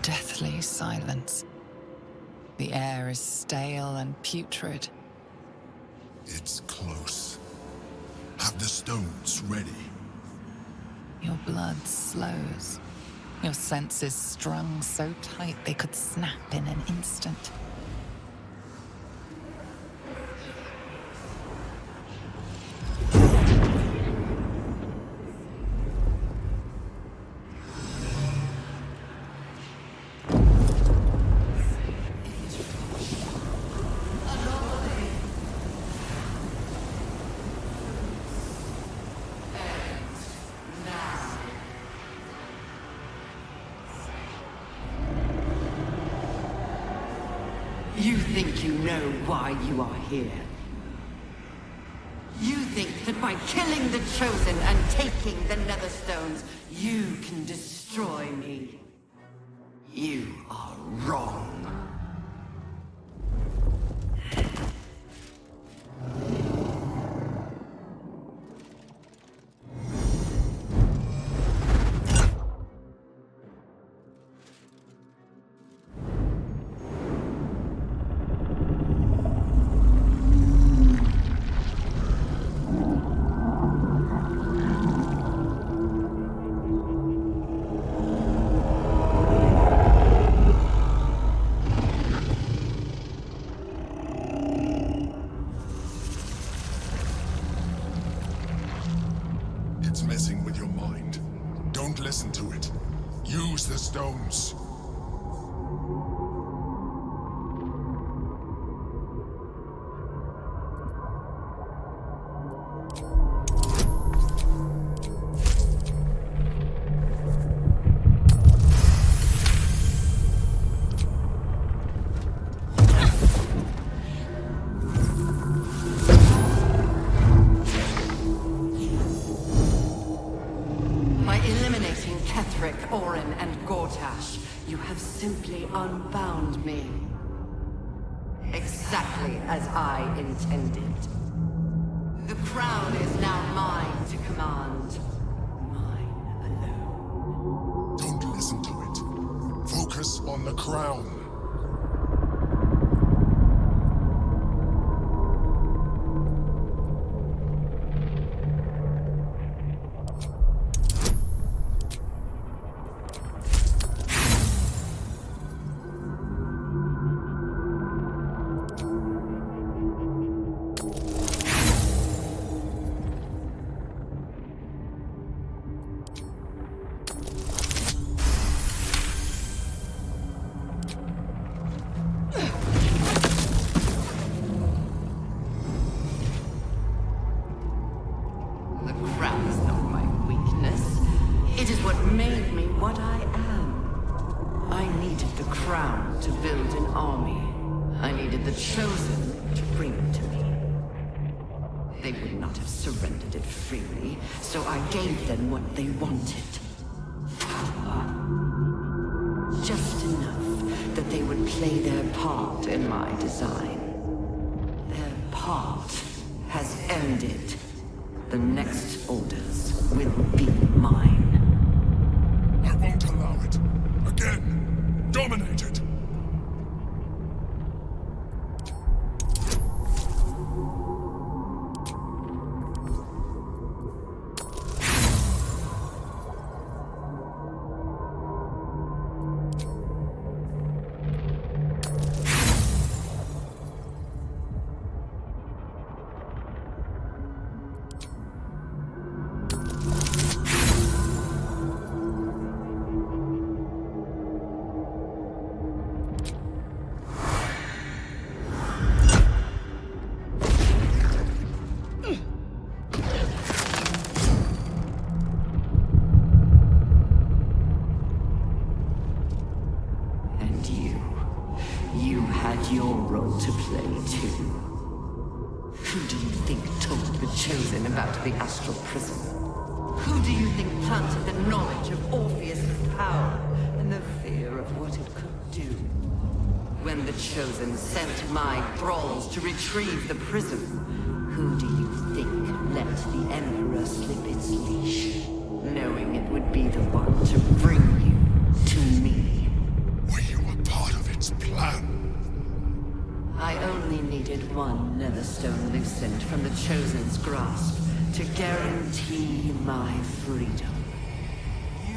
deathly silence. The air is stale and putrid. It's close. Have the stones ready. Your blood slows. Your senses strung so tight they could snap in an instant. You think you know why you are here. You think that by killing the Chosen and taking the Netherstones, you can destroy me. You are wrong. It's messing with your mind. Don't listen to it. Use the stones. Orin and Gortash, you have simply unbound me. Exactly as I intended. The crown is now mine to command. Mine alone. Don't listen to it. Focus on the crown. To build an army. I needed the Chosen to bring it to me. They would not have surrendered it freely, so I gave them what they wanted. Power. Just enough that they would play their part in my design. Their part has ended. The next orders will be mine. I won't allow it. Again, dominate it. Your role to play, too. Who do you think told the Chosen about the Astral Prism? Who do you think planted the knowledge of Orpheus' power and the fear of what it could do? When the Chosen sent my thralls to retrieve the prism, who do you think let the Emperor slip its leash, knowing it would be the one to bring you to me? only needed one Netherstone loosened from the Chosen's grasp to guarantee my freedom. You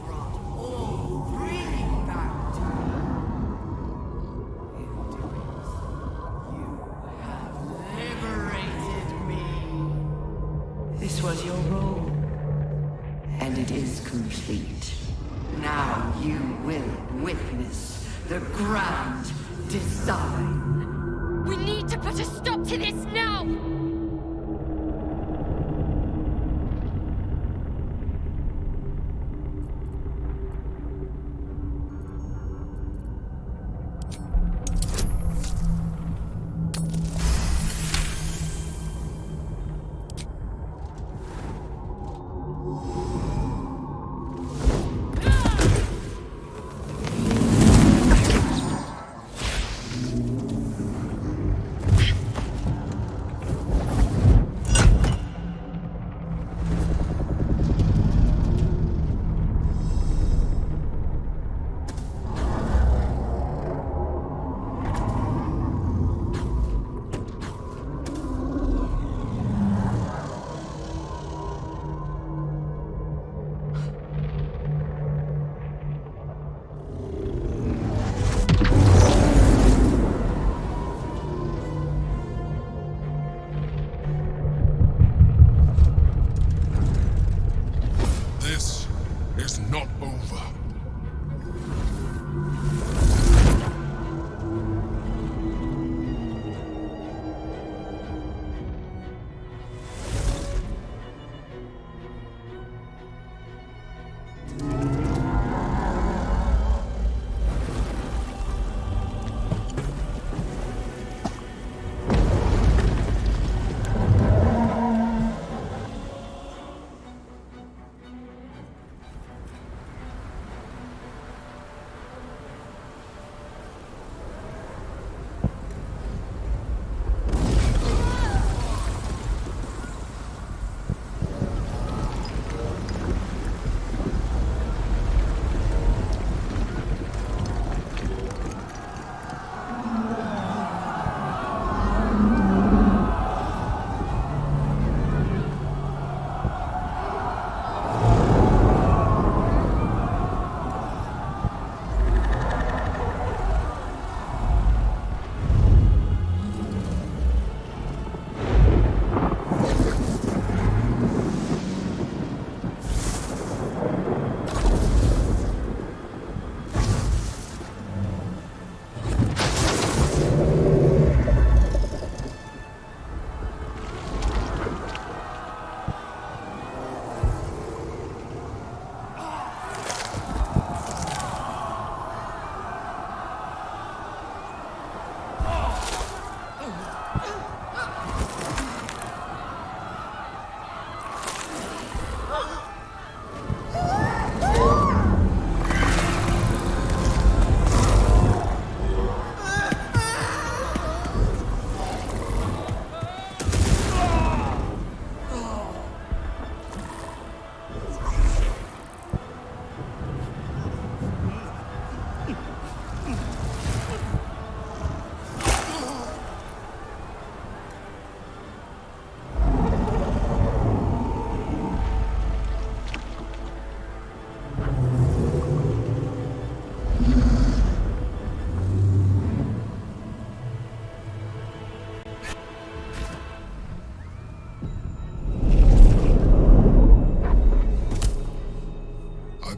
brought all three back to me. You have liberated me. This was your role, and it is complete. Now you will witness the grand design. We need to put a stop to this now! This is not over.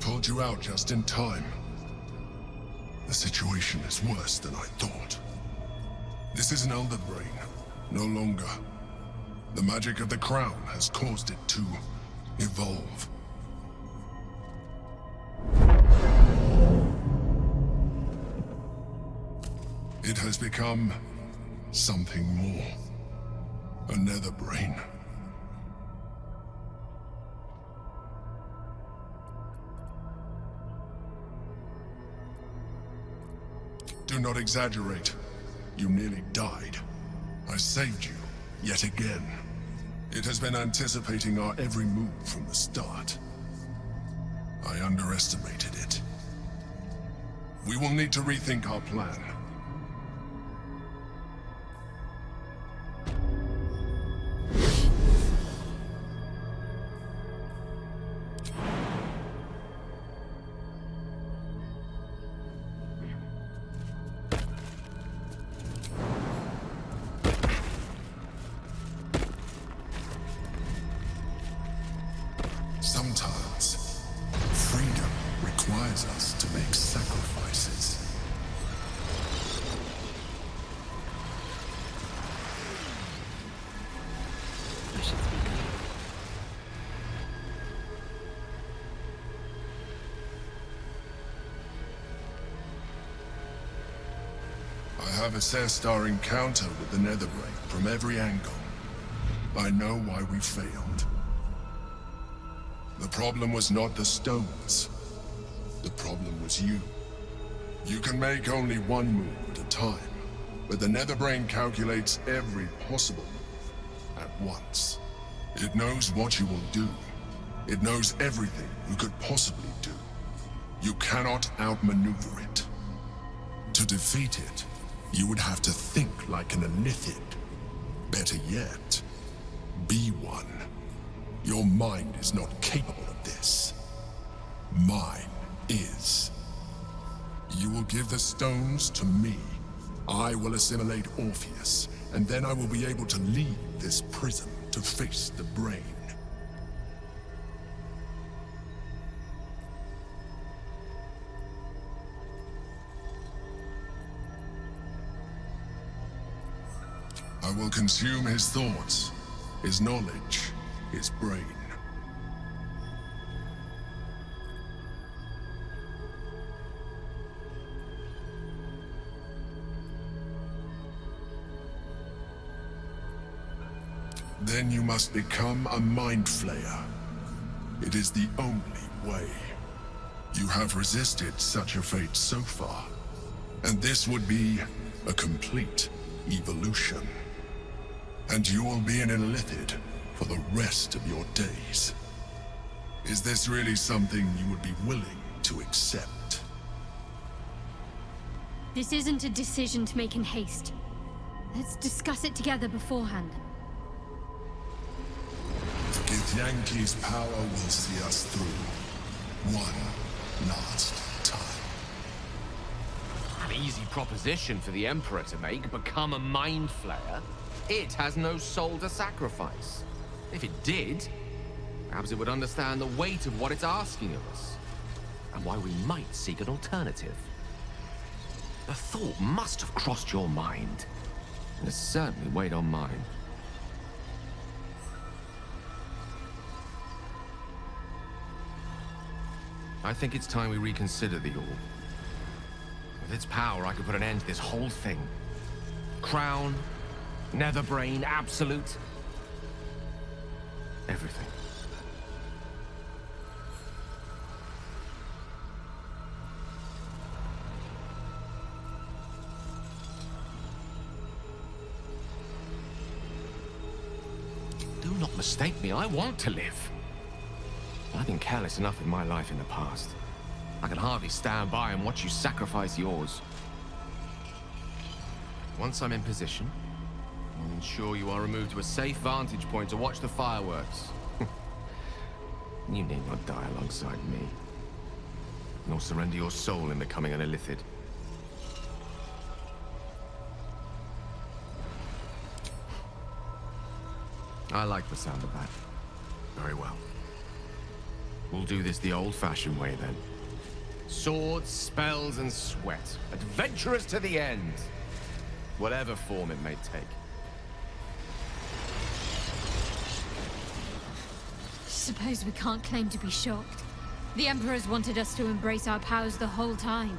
Pulled you out just in time. The situation is worse than I thought. This is an Elder Brain, no longer. The magic of the crown has caused it to evolve. It has become something more. A Nether Brain. Do not exaggerate. You nearly died. I saved you, yet again. It has been anticipating our every move from the start. I underestimated it. We will need to rethink our plan. Sometimes, freedom requires us to make sacrifices. I should speak up. I have assessed our encounter with the Netherbrain from every angle. I know why we failed. The problem was not the stones. The problem was you. You can make only one move at a time, but the Netherbrain calculates every possible move at once. It knows what you will do. It knows everything you could possibly do. You cannot outmaneuver it. To defeat it, you would have to think like an Elithid. Better yet, be one. Your mind is not capable of this. Mine is. You will give the stones to me. I will assimilate Orpheus, and then I will be able to leave this prison to face the brain. I will consume his thoughts, his knowledge, his brain. Then you must become a Mind Flayer. It is the only way. You have resisted such a fate so far, and this would be a complete evolution. And you will be an Illithid for the rest of your days. Is this really something you would be willing to accept? This isn't a decision to make in haste. Let's discuss it together beforehand. Githyanki's power will see us through. One last time. An easy proposition for the Emperor to make, become a Mind Flayer. It has no soul to sacrifice. If it did, perhaps it would understand the weight of what it's asking of us, and why we might seek an alternative. The thought must have crossed your mind, and has certainly weighed on mine. I think it's time we reconsider the Orb. With its power, I could put an end to this whole thing. Crown, Netherbrain, Absolute. Everything. Do not mistake me, I want to live. I've been careless enough in my life in the past. I can hardly stand by and watch you sacrifice yours. Once I'm in position, I'll ensure you are removed to a safe vantage point to watch the fireworks. You need not die alongside me, nor surrender your soul in becoming an Illithid. I like the sound of that. Very well. We'll do this the old-fashioned way, then. Swords, spells, and sweat. Adventurous to the end. Whatever form it may take. Suppose we can't claim to be shocked. The Emperor's wanted us to embrace our powers the whole time.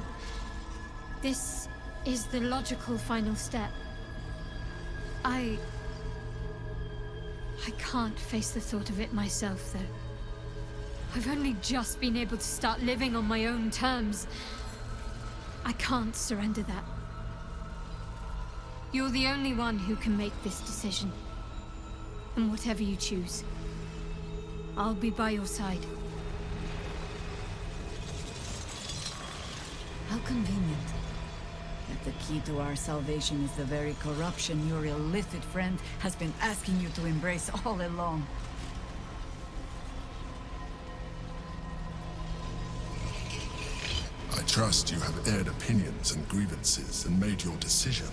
This is the logical final step. I can't face the thought of it myself, though. I've only just been able to start living on my own terms. I can't surrender that. You're the only one who can make this decision. And whatever you choose, I'll be by your side. How convenient. That the key to our salvation is the very corruption your illicit friend has been asking you to embrace all along. I trust you have aired opinions and grievances and made your decision.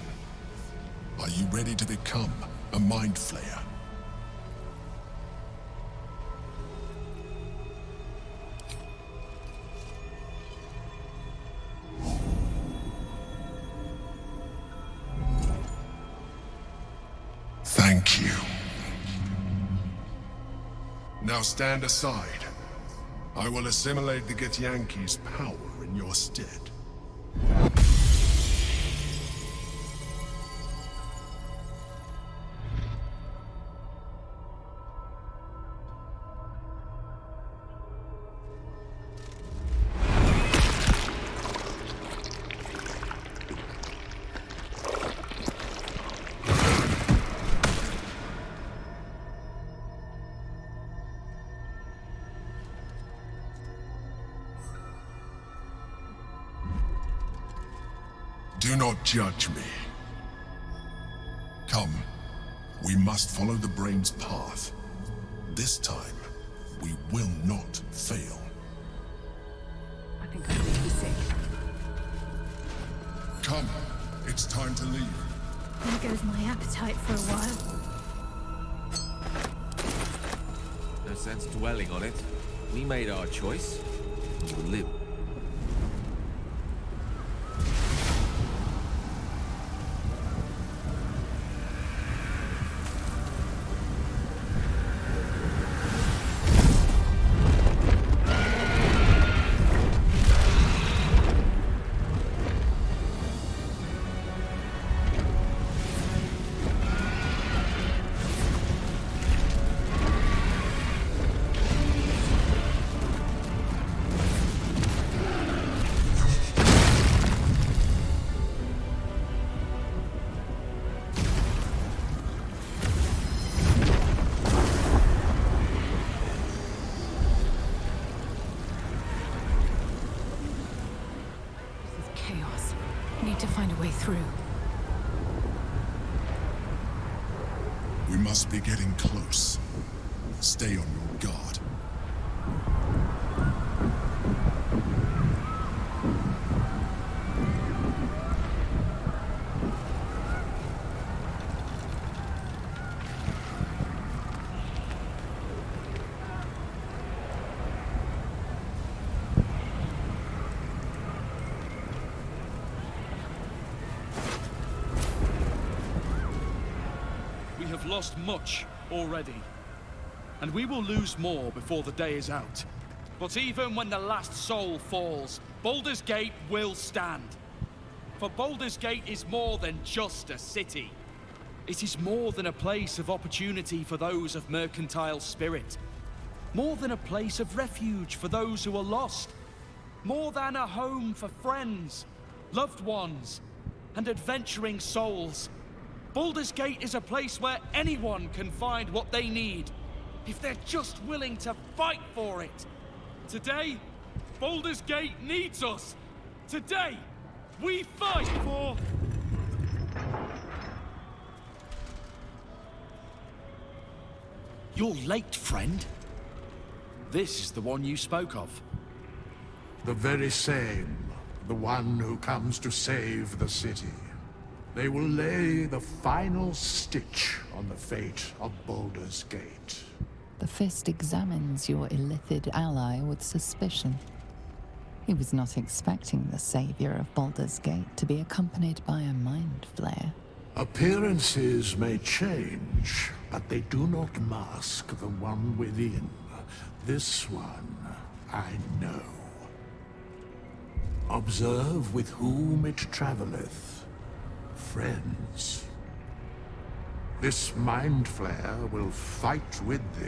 Are you ready to become a Mind Flayer? you. Now stand aside. I will assimilate the Githyanki's power in your stead. Do not judge me. Come, we must follow the brain's path. This time, we will not fail. I think I'm going to be sick. Come, it's time to leave. There goes my appetite for a while. No sense dwelling on it. We made our choice. We will live. Chaos. Need to find a way through. We must be getting close. Stay on your guard. We have lost much already, and we will lose more before the day is out. But even when the last soul falls, Baldur's Gate will stand. For Baldur's Gate is more than just a city. It is more than a place of opportunity for those of mercantile spirit. More than a place of refuge for those who are lost. More than a home for friends, loved ones, and adventuring souls. Baldur's Gate is a place where anyone can find what they need, if they're just willing to fight for it. Today, Baldur's Gate needs us. Today, we fight for... You're late, friend. This is the one you spoke of. The very same. The one who comes to save the city. They will lay the final stitch on the fate of Baldur's Gate. The Fist examines your illithid ally with suspicion. He was not expecting the savior of Baldur's Gate to be accompanied by a mind flayer. Appearances may change, but they do not mask the one within. This one, I know. Observe with whom it traveleth. Friends. This mind flare will fight with thee.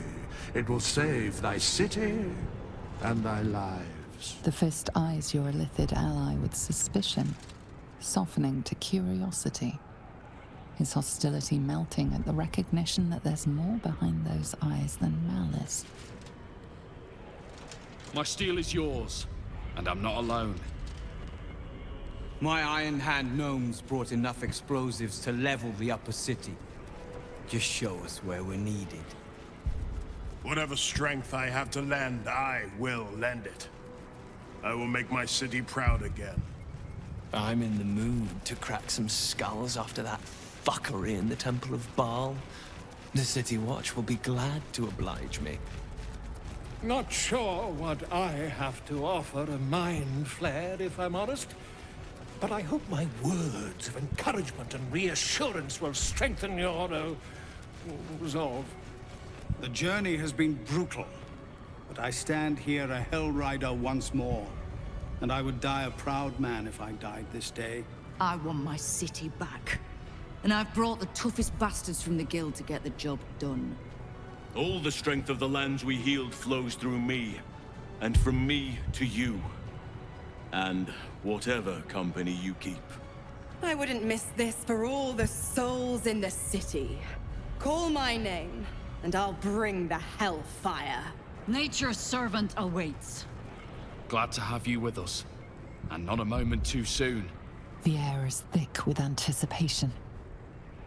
It will save thy city and thy lives. The Fist eyes your illithid ally with suspicion, softening to curiosity. His hostility melting at the recognition that there's more behind those eyes than malice. My steel is yours, and I'm not alone. My Iron Hand gnomes brought enough explosives to level the upper city. Just show us where we're needed. Whatever strength I have to lend, I will lend it. I will make my city proud again. I'm in the mood to crack some skulls after that fuckery in the Temple of Baal. The City Watch will be glad to oblige me. Not sure what I have to offer a mind flare, if I'm honest. But I hope my words of encouragement and reassurance will strengthen your resolve. The journey has been brutal, but I stand here a Hell Rider once more. And I would die a proud man if I died this day. I want my city back. And I've brought the toughest bastards from the guild to get the job done. All the strength of the lands we healed flows through me, and from me to you. And whatever company you keep. I wouldn't miss this for all the souls in the city. Call my name, and I'll bring the hellfire. Nature's servant awaits. Glad to have you with us. And not a moment too soon. The air is thick with anticipation.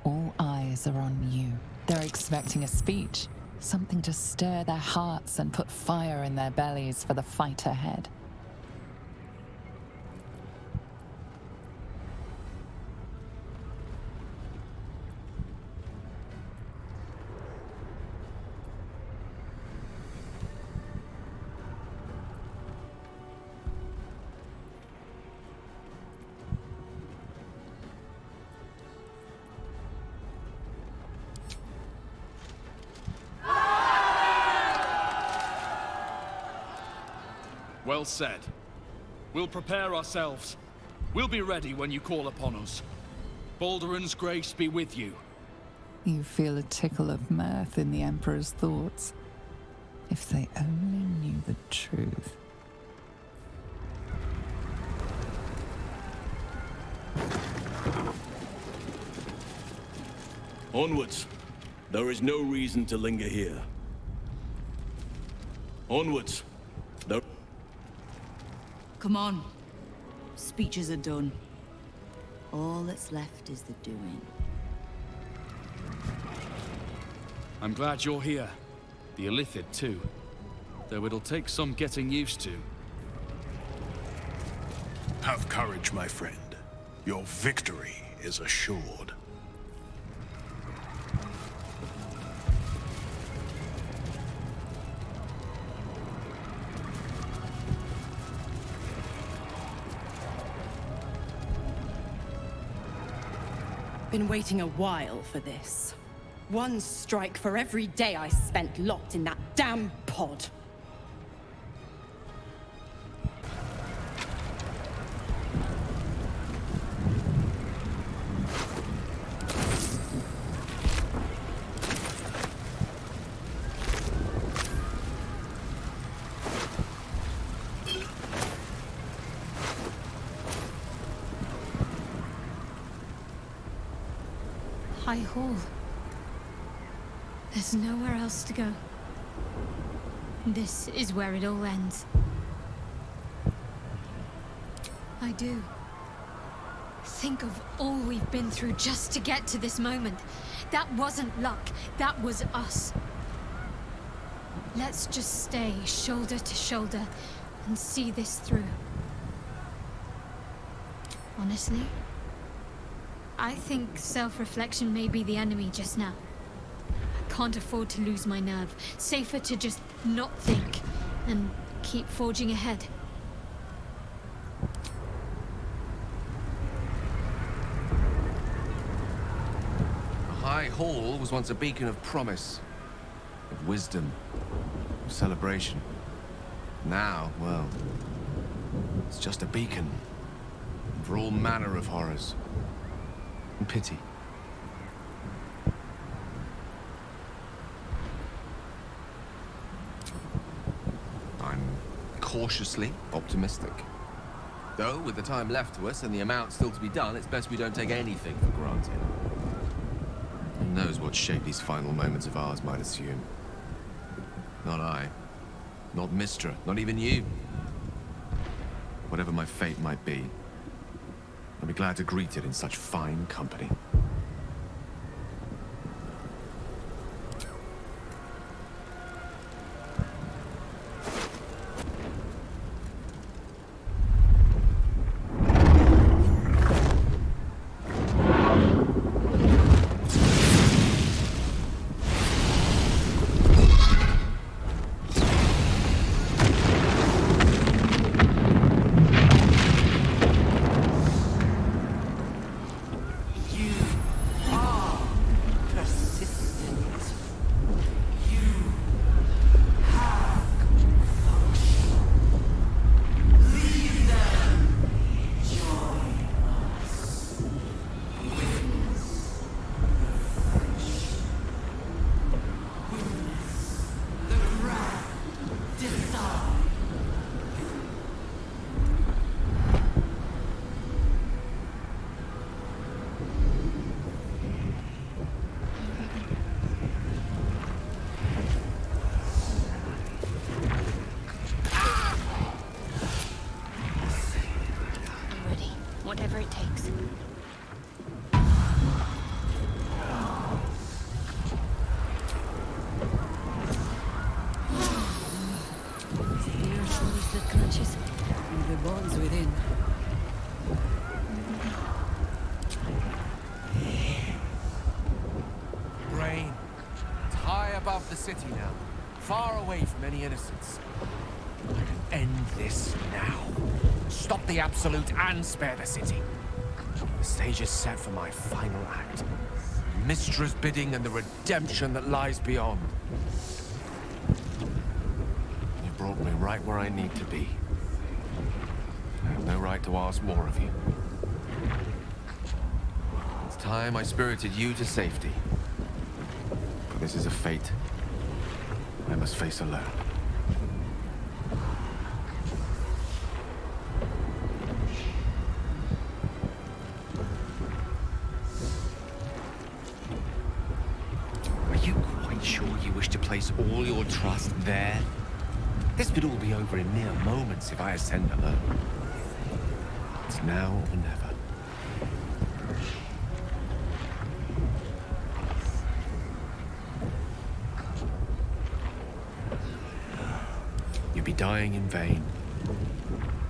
All eyes are on you. They're expecting a speech, something to stir their hearts and put fire in their bellies for the fight ahead. Well said. We'll prepare ourselves. We'll be ready when you call upon us. Balduran's grace be with you. You feel a tickle of mirth in the Emperor's thoughts. If they only knew the truth. Onwards. There is no reason to linger here. Onwards. There... Come on. Speeches are done. All that's left is the doing. I'm glad you're here. The Illithid too. Though it'll take some getting used to. Have courage, my friend. Your victory is assured. Been waiting a while for this. One strike for every day I spent locked in that damn pod. High Hall. There's nowhere else to go. This is where it all ends. I do. Think of all we've been through just to get to this moment. That wasn't luck, that was us. Let's just stay shoulder to shoulder and see this through. Honestly, I think self-reflection may be the enemy just now. I can't afford to lose my nerve. Safer to just not think and keep forging ahead. The High Hall was once a beacon of promise, of wisdom, of celebration. Now, well, it's just a beacon for all manner of horrors and pity. I'm cautiously optimistic. Though, with the time left to us and the amount still to be done, it's best we don't take anything for granted. Who knows what shape these final moments of ours might assume? Not I. Not Mistra. Not even you. Whatever my fate might be, I'll be glad to greet it in such fine company. You takes. Fierce loose that clutches, and the bonds within. Brain. It's high above the city now, far away from any innocence. I can end this now. Stop the Absolute and spare the city. The stage is set for my final act. Mistra's bidding and the redemption that lies beyond. You brought me right where I need to be. I have no right to ask more of you. It's time I spirited you to safety. But this is a fate I must face alone. Are you quite sure you wish to place all your trust there? This could all be over in mere moments if I ascend alone. It's now or never. You'd be dying in vain.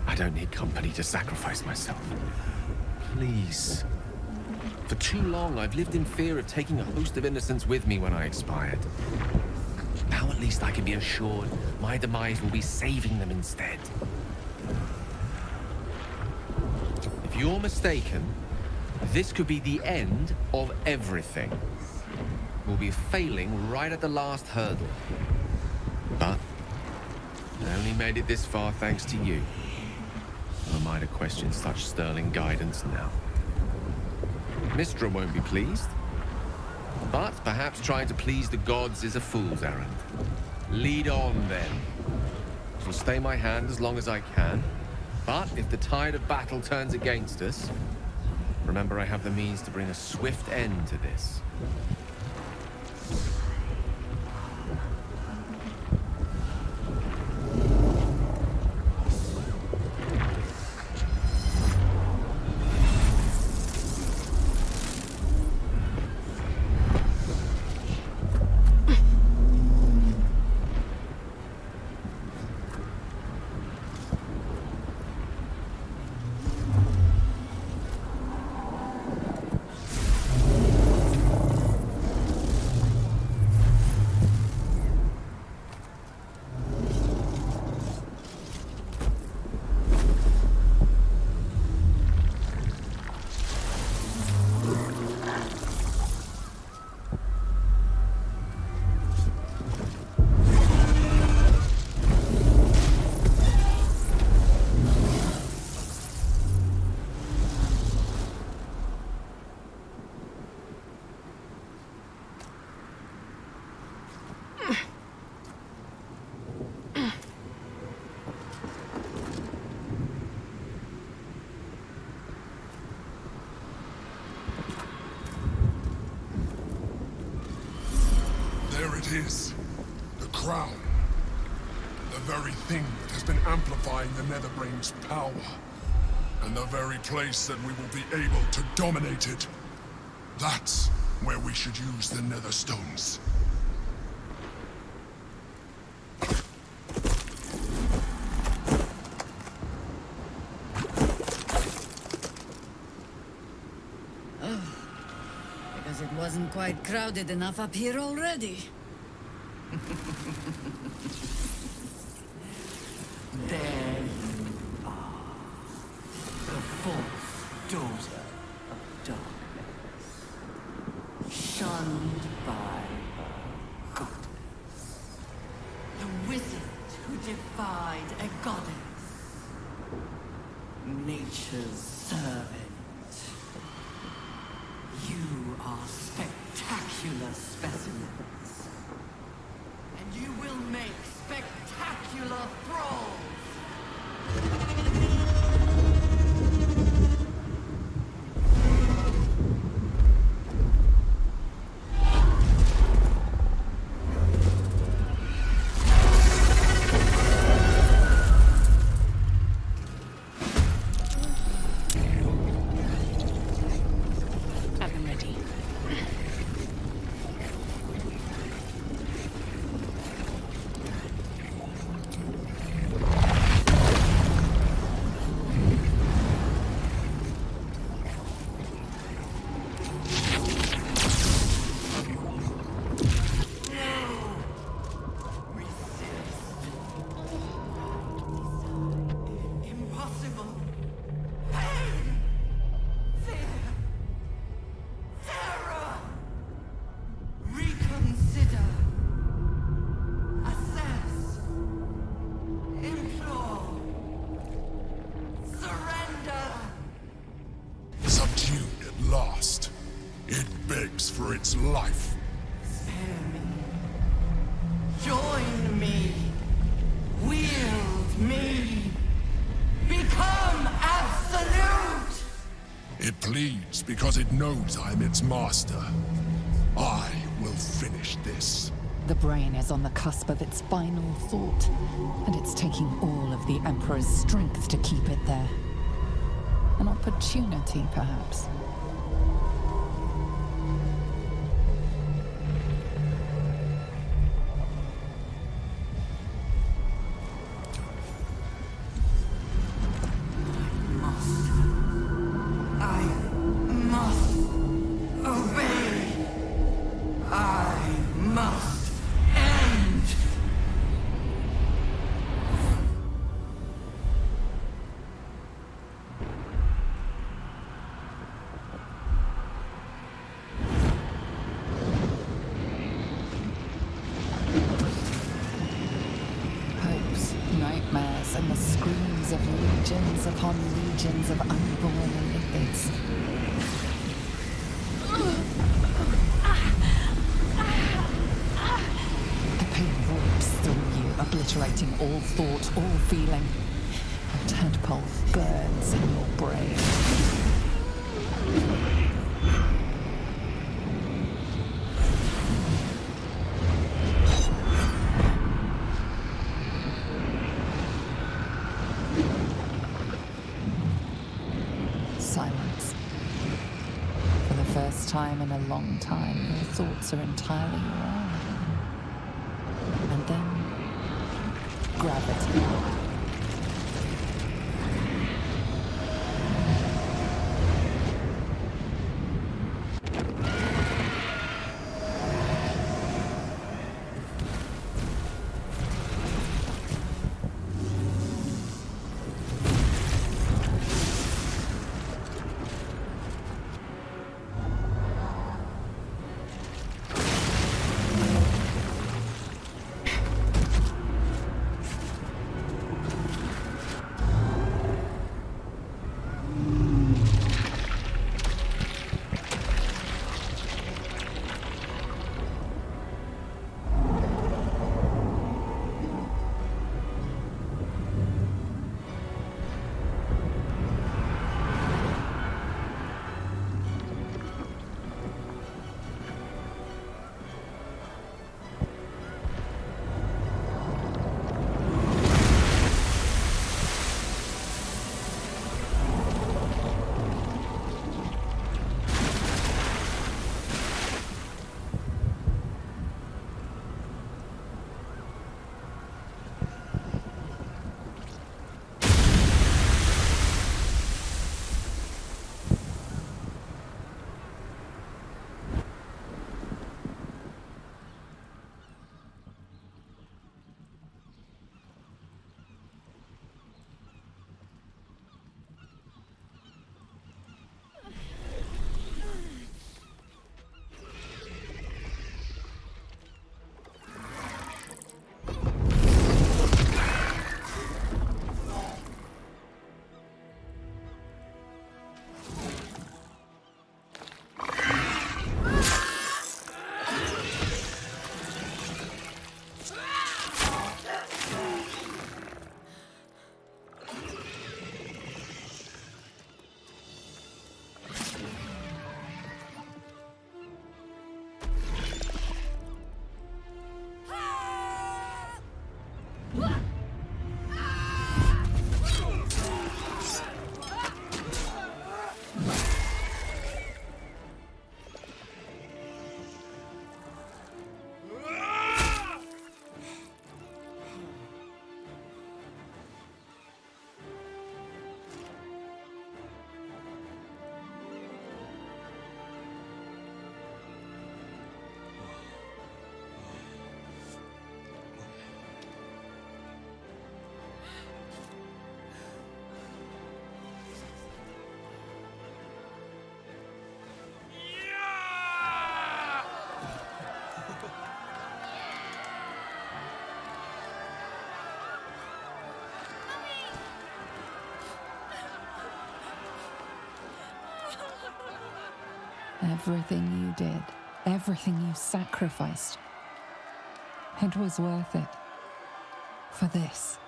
I don't need company to sacrifice myself. Please. For too long, I've lived in fear of taking a host of innocents with me when I expired. Now at least I can be assured my demise will be saving them instead. If you're mistaken, this could be the end of everything. We'll be failing right at the last hurdle. But I only made it this far thanks to you. Who am I to question such sterling guidance now? Mistra won't be pleased. But perhaps trying to please the gods is a fool's errand. Lead on, then. I'll stay my hand as long as I can. But if the tide of battle turns against us, remember I have the means to bring a swift end to this. It is. The crown. The very thing that has been amplifying the Netherbrain's power. And the very place that we will be able to dominate it. That's where we should use the Nether Stones. Because it wasn't quite crowded enough up here already. There you are, the fourth daughter of darkness, shunned by goddess, the wizard who defied a goddess, nature's servant. You are spectacular specimens. And you will make spectacular thralls! its life. Spare me. Join me. Wield me. Become absolute! It pleads because it knows I'm its master. I will finish this. The brain is on the cusp of its final thought, and it's taking all of the Emperor's strength to keep it there. An opportunity, perhaps. Nightmares and the screams of legions upon legions of unborn lithids. The pain warps through you, obliterating all thought, all feeling. A tadpole burns in your brain. Silence. For the first time in a long time, your thoughts are entirely your own. And then, gravity. Everything you did Everything you sacrificed. It was worth it. For this.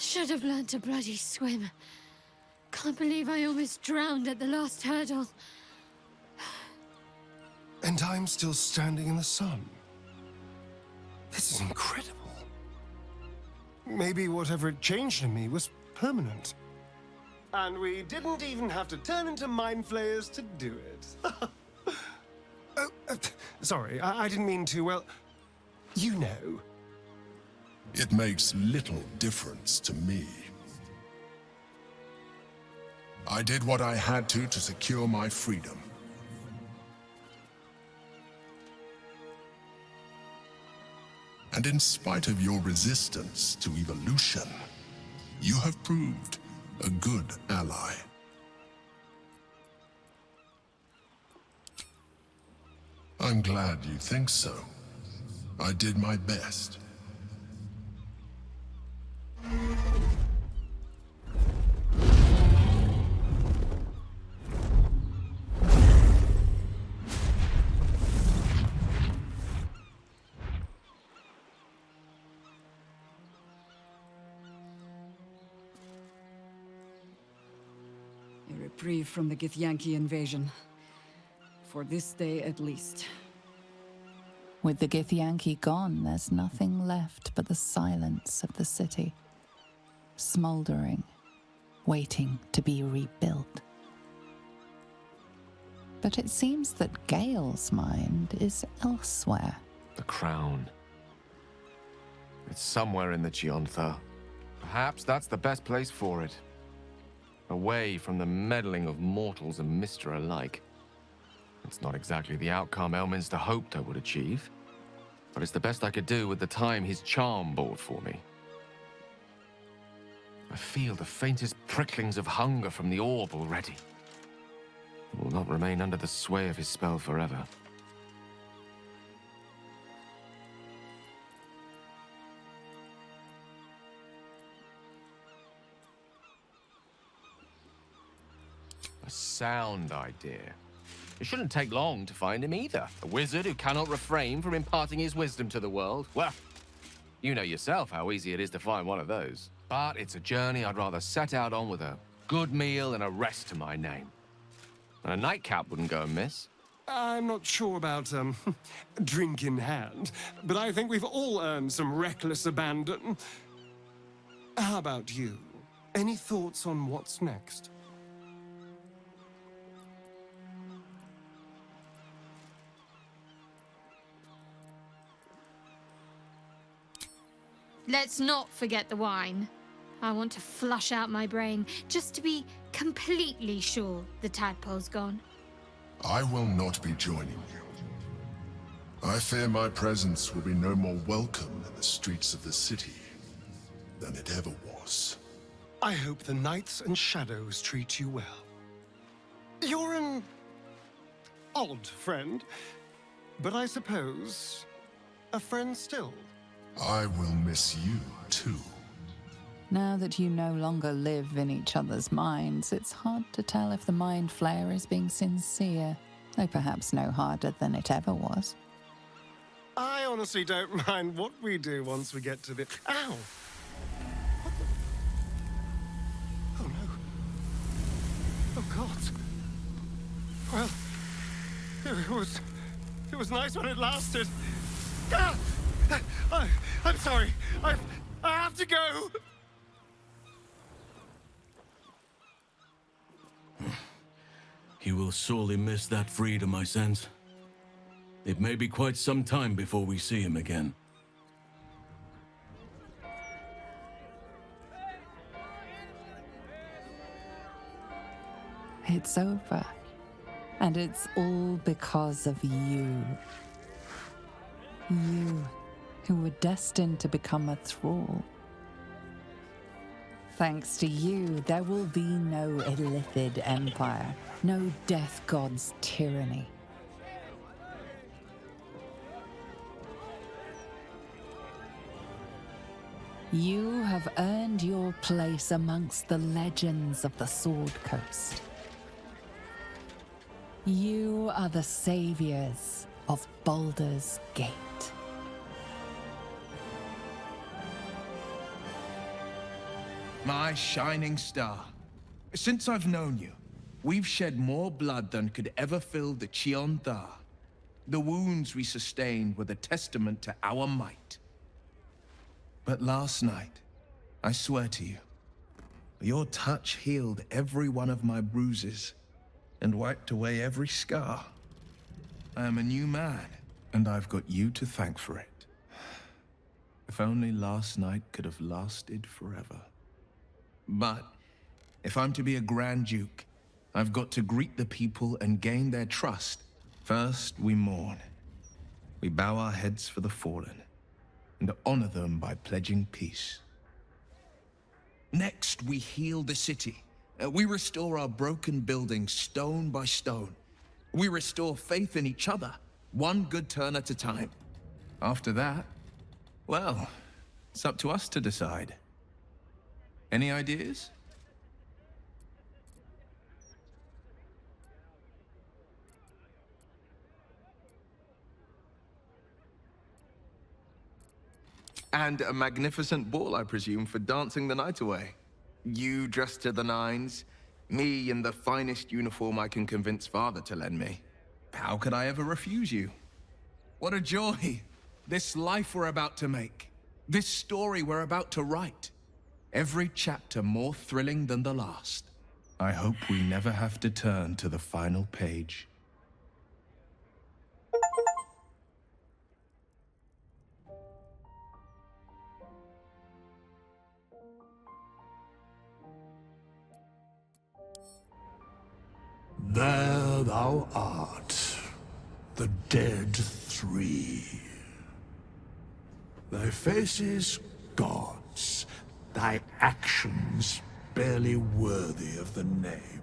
Should have learned to bloody swim. Can't believe I almost drowned at the last hurdle. And I'm still standing in the sun. This is incredible. Maybe whatever it changed in me was permanent. And we didn't even have to turn into mind flayers to do it. Sorry, I didn't mean to, well, you know. It makes little difference to me. I did what I had to secure my freedom. And in spite of your resistance to evolution, you have proved a good ally. I'm glad you think so. I did my best. A reprieve from the Githyanki invasion. For this day at least. With the Githyanki gone, there's nothing left but the silence of the city. Smoldering, waiting to be rebuilt. But it seems that Gale's mind is elsewhere. The crown. It's somewhere in the Giontha. Perhaps that's the best place for it. Away from the meddling of mortals and Mr. alike. It's not exactly the outcome Elminster hoped I would achieve, but it's the best I could do with the time his charm bought for me. I feel the faintest pricklings of hunger from the orb already. It will not remain under the sway of his spell forever. A sound idea. It shouldn't take long to find him either. A wizard who cannot refrain from imparting his wisdom to the world. Well, you know yourself how easy it is to find one of those. But it's a journey I'd rather set out on with a good meal and a rest to my name. And a nightcap wouldn't go amiss. I'm not sure about, drink in hand, but I think we've all earned some reckless abandon. How about you? Any thoughts on what's next? Let's not forget the wine. I want to flush out my brain, just to be completely sure the tadpole's gone. I will not be joining you. I fear my presence will be no more welcome in the streets of the city than it ever was. I hope the nights and shadows treat you well. You're an odd friend, but I suppose a friend still. I will miss you, too. Now that you no longer live in each other's minds, it's hard to tell if the Mind Flayer is being sincere, though perhaps no harder than it ever was. I honestly don't mind what we do once we get to the... Ow! What the... Oh, no. Oh, God. Well, it was nice when it lasted. Ah! I'm sorry. I have to go. He will sorely miss that freedom, I sense. It may be quite some time before we see him again. It's over. And it's all because of you. You, who were destined to become a thrall. Thanks to you, there will be no Illithid empire, no death god's tyranny. You have earned your place amongst the legends of the Sword Coast. You are the saviors of Baldur's Gate. My shining star. Since I've known you, we've shed more blood than could ever fill the Cheon Thar. The wounds we sustained were the testament to our might. But last night, I swear to you, your touch healed every one of my bruises and wiped away every scar. I am a new man, and I've got you to thank for it. If only last night could have lasted forever. But if I'm to be a Grand Duke, I've got to greet the people and gain their trust. First, we mourn. We bow our heads for the fallen and honor them by pledging peace. Next, we heal the city. We restore our broken buildings stone by stone. We restore faith in each other, one good turn at a time. After that, well, it's up to us to decide. Any ideas? And a magnificent ball, I presume, for dancing the night away. You dressed to the nines, me in the finest uniform I can convince father to lend me. How could I ever refuse you? What a joy! This life we're about to make. This story we're about to write. Every chapter more thrilling than the last. I hope we never have to turn to the final page. There thou art, the dead three. Thy faces gods, thy actions barely worthy of the name.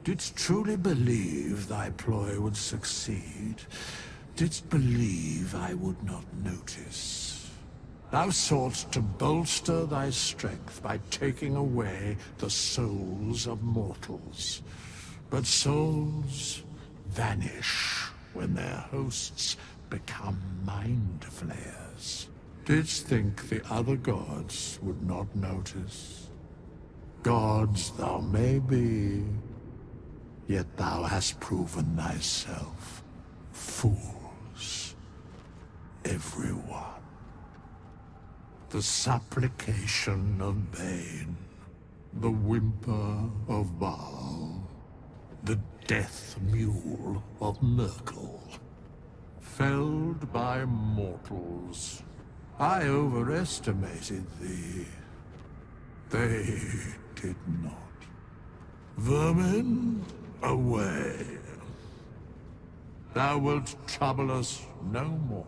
Didst truly believe thy ploy would succeed? Didst believe I would not notice? Thou soughtst to bolster thy strength by taking away the souls of mortals. But souls vanish when their hosts become mind flayers. Didst think the other gods would not notice? Gods thou may be, yet thou hast proven thyself fools, everyone. The supplication of Bane, the whimper of Baal, the death mule of Merkel. Felled by mortals, I overestimated thee. They did not. Vermin, away. Thou wilt trouble us no more.